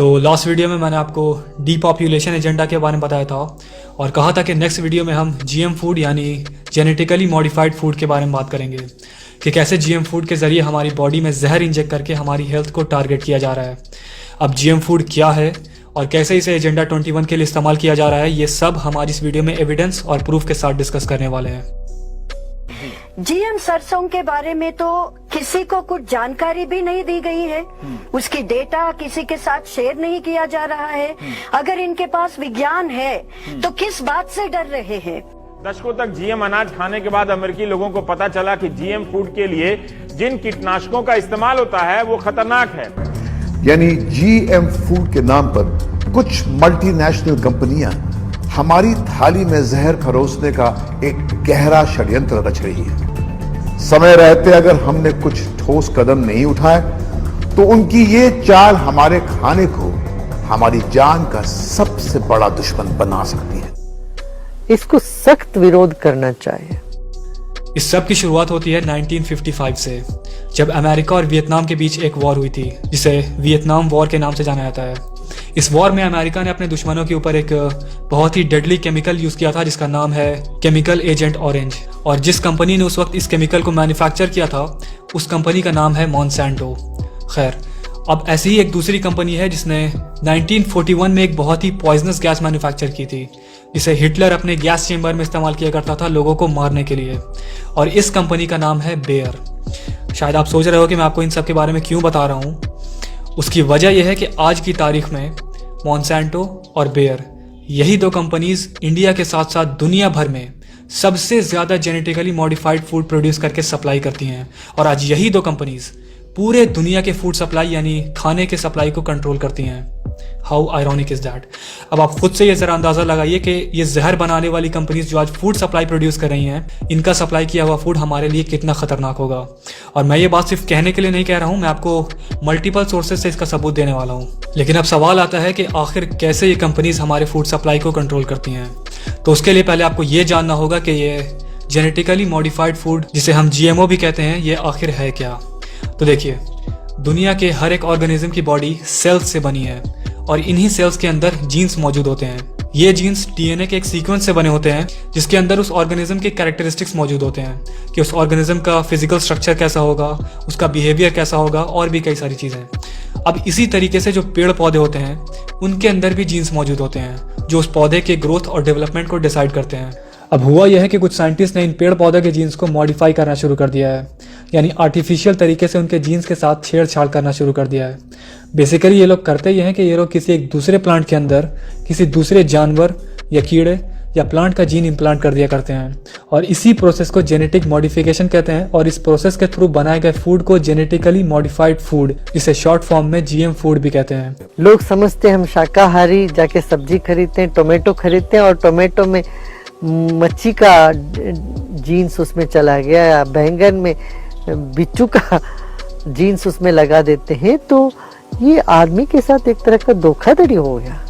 तो last video में मैंने आपको डीपॉपुलेशन एजेंडा के बारे में बताया था और कहा था कि नेक्स्ट वीडियो में हम जीएम फूड यानी जेनेटिकली मॉडिफाइड फूड के बारे में बात करेंगे कि कैसे जीएम फूड के ज़रिए हमारी बॉडी में जहर इंजेक्ट करके हमारी हेल्थ को टारगेट किया जा रहा है। अब जीएम फूड क्या है और कैसे इसे एजेंडा 21 के लिए इस्तेमाल किया जा रहा है, ये सब हमारी इस वीडियो में एविडेंस और प्रूफ के साथ डिस्कस करने वाले हैं। जीएम सरसों के बारे में तो किसी को कुछ जानकारी भी नहीं दी गई है, उसकी डेटा किसी के साथ शेयर नहीं किया जा रहा है। अगर इनके पास विज्ञान है तो किस बात से डर रहे हैं? दशकों तक जीएम अनाज खाने के बाद अमेरिकी लोगों को पता चला कि जीएम फूड के लिए जिन कीटनाशकों का इस्तेमाल होता है वो खतरनाक है। यानी जीएम फूड के नाम पर कुछ मल्टीनेशनल कंपनियां हमारी थाली में जहर परोसने का एक गहरा षड्यंत्र रच रही है। समय रहते अगर हमने कुछ ठोस कदम नहीं उठाए तो उनकी ये चाल हमारे खाने को हमारी जान का सबसे बड़ा दुश्मन बना सकती है। इसको सख्त विरोध करना चाहिए। इस सब की शुरुआत होती है 1955 से, जब अमेरिका और वियतनाम के बीच एक वॉर हुई थी जिसे वियतनाम वॉर के नाम से जाना जाता है। इस वॉर में अमेरिका ने अपने दुश्मनों के ऊपर एक बहुत ही डेडली केमिकल यूज किया था जिसका नाम है केमिकल एजेंट ऑरेंज, और जिस कंपनी ने उस वक्त इस केमिकल को मैन्युफैक्चर किया था उस कंपनी का नाम है मॉन्सेंटो। खैर, अब ऐसी ही एक दूसरी कंपनी है जिसने 1941 में एक बहुत ही पॉइजनस गैस मैन्युफैक्चर की थी जिसे हिटलर अपने गैस चेंबर में इस्तेमाल किया करता था लोगों को मारने के लिए, और इस कंपनी का नाम है बेयर। शायद आप सोच रहे हो कि मैं आपको इन सब के बारे में क्यों बता रहा हूँ। उसकी वजह यह है कि आज की तारीख में मॉन्सेंटो और बेयर, यही दो कंपनीज इंडिया के साथ साथ दुनिया भर में सबसे ज़्यादा जेनेटिकली मॉडिफाइड फूड प्रोड्यूस करके सप्लाई करती हैं, और आज यही दो कंपनीज पूरे दुनिया के फूड सप्लाई यानी खाने के सप्लाई को कंट्रोल करती हैं। How ironic is that. अब आप खुद से ये ज़रा अंदाज़ा लगाइए कि ये जहर बनाने वाली कंपनीज जो आज फूड सप्लाई प्रोड्यूस कर रही हैं, इनका सप्लाई किया हुआ फूड हमारे लिए कितना खतरनाक होगा। और मैं ये बात सिर्फ कहने के लिए नहीं कह रहा हूँ, मैं आपको मल्टीपल सोर्सेज से इसका सबूत देने वाला हूँ। लेकिन अब सवाल आता है कि आखिर कैसे ये कंपनीज हमारे फूड सप्लाई को कंट्रोल करती हैं। तो उसके लिए पहले आपको ये जानना होगा कि ये जेनेटिकली मॉडिफाइड फूड जिसे हम GMO भी कहते हैं, ये आखिर है क्या। तो देखिए, दुनिया के हर एक ऑर्गेनिज्म की बॉडी सेल्स से बनी है और इन्हीं सेल्स के अंदर जीन्स मौजूद होते हैं। ये जीन्स DNA के एक सीक्वेंस से बने होते हैं जिसके अंदर उस ऑर्गेनिज्म के कैरेक्टरिस्टिक्स मौजूद होते हैं कि उस ऑर्गेनिज्म का फिजिकल स्ट्रक्चर कैसा होगा, उसका बिहेवियर कैसा होगा और भी कई सारी चीज़ें। अब इसी तरीके से जो पेड़ पौधे होते हैं उनके अंदर भी जीन्स मौजूद होते हैं जो उस पौधे के ग्रोथ और डेवलपमेंट को डिसाइड करते हैं। अब हुआ यह है कि कुछ साइंटिस्ट ने इन पेड़ पौधे के जीन्स को मॉडिफाई करना शुरू कर दिया है, यानी आर्टिफिशियल तरीके से उनके जीन्स के साथ छेड़छाड़ करना शुरू कर दिया है। बेसिकली ये लोग करते ये हैं कि ये लोग किसी एक दूसरे प्लांट के अंदर किसी दूसरे जानवर या कीड़े या प्लांट का जीन इम्प्लांट कर दिया करते हैं, और इसी प्रोसेस को जेनेटिक मॉडिफिकेशन कहते हैं। और इस प्रोसेस के थ्रू बनाए गए फूड को जेनेटिकली मॉडिफाइड फूड, जिसे शॉर्ट फॉर्म में GM फूड भी कहते हैं। लोग समझते हैं हम शाकाहारी, जाके सब्जी खरीदते हैं, टोमेटो खरीदते हैं और टोमेटो में मच्छी का जीन्स उसमें चला गया या बैंगन में बिच्छू का जीन्स उसमें लगा देते हैं, तो ये आदमी के साथ एक तरह का धोखाधड़ी हो गया।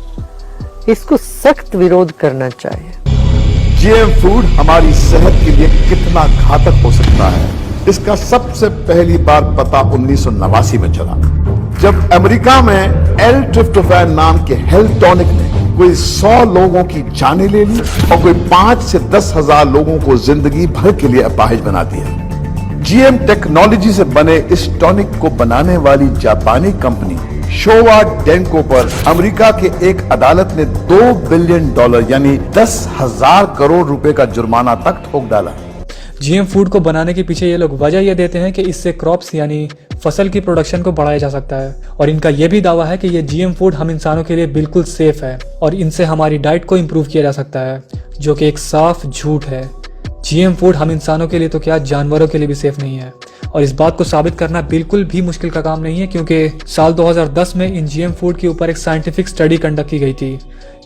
इसको सख्त विरोध करना चाहिए। जीएम फूड हमारी सेहत के लिए कितना घातक हो सकता है, इसका सबसे पहली बार पता 1989 में चला जब अमेरिका में एल ट्रिप्टोफैन नाम के हेल्थ टॉनिक ने कोई 100 लोगों की जानें ले ली और कोई 5 से 10 हजार लोगों को जिंदगी भर के लिए अपाहिज बना दिया। जीएम टेक्नोलॉजी से बने इस टॉनिक को बनाने वाली जापानी कंपनी शोवा डेंको पर अमेरिका के एक अदालत ने $2 बिलियन यानी 10,000 करोड़ रुपए का जुर्माना तक ठोक डाला। GM फूड को बनाने के पीछे ये लोग वजह ये देते हैं कि इससे क्रॉप्स यानी फसल की प्रोडक्शन को बढ़ाया जा सकता है, और इनका यह भी दावा है कि ये GM फूड हम इंसानों के लिए बिल्कुल सेफ है और इनसे हमारी डाइट को इम्प्रूव किया जा सकता है, जो कि एक साफ झूठ है। GM फूड हम इंसानों के लिए तो क्या जानवरों के लिए भी सेफ नहीं है, और इस बात को साबित करना बिल्कुल भी मुश्किल का काम नहीं है, क्योंकि साल 2010 में इन GM फूड के ऊपर एक साइंटिफिक स्टडी कंडक्ट की गई थी।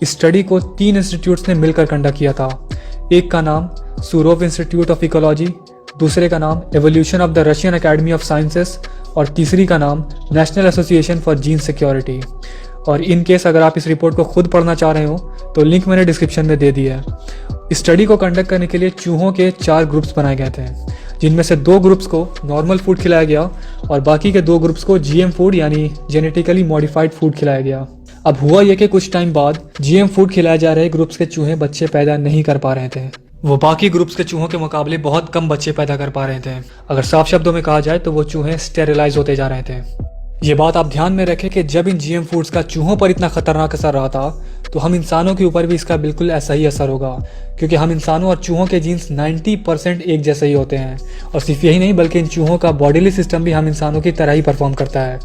इस स्टडी को 3 इंस्टीट्यूट्स ने मिलकर कंडक्ट किया था। एक का नाम सूरोव इंस्टीट्यूट ऑफ इकोलॉजी, दूसरे का नाम evolution of the Russian academy of sciences और तीसरी का नाम national association for gene security. और इन केस अगर आप इस रिपोर्ट को खुद पढ़ना चाह रहे हो तो लिंक मैंने डिस्क्रिप्शन में दे दी है। इस स्टडी को कंडक्ट करने के लिए चूहों के 4 ग्रुप्स बनाए गए थे जिनमें से 2 ग्रुप्स को नॉर्मल फूड खिलाया गया और बाकी के 2 ग्रुप्स को जीएम फूड यानी जेनेटिकली मॉडिफाइड फूड खिलाया गया। अब हुआ ये कि कुछ टाइम बाद जीएम फूड खिलाए जा रहे ग्रुप्स के चूहे बच्चे पैदा नहीं कर पा रहे थे। वो बाकी ग्रुप्स के चूहों के मुकाबले बहुत कम बच्चे पैदा कर पा रहे थे। अगर साफ शब्दों में कहा जाए तो वो चूहे स्टेरिलाइज होते जा रहे थे। ये बात आप ध्यान में रखें कि जब इन जीएम फूड्स का चूहों पर इतना खतरनाक असर रहा था तो हम इंसानों के ऊपर भी इसका बिल्कुल ऐसा ही असर होगा, क्योंकि हम इंसानों और चूहों के जीन्स 90% एक जैसे ही होते हैं। और सिर्फ यही नहीं बल्कि इन चूहों का बॉडीली सिस्टम भी हम इंसानों की तरह ही परफॉर्म करता है।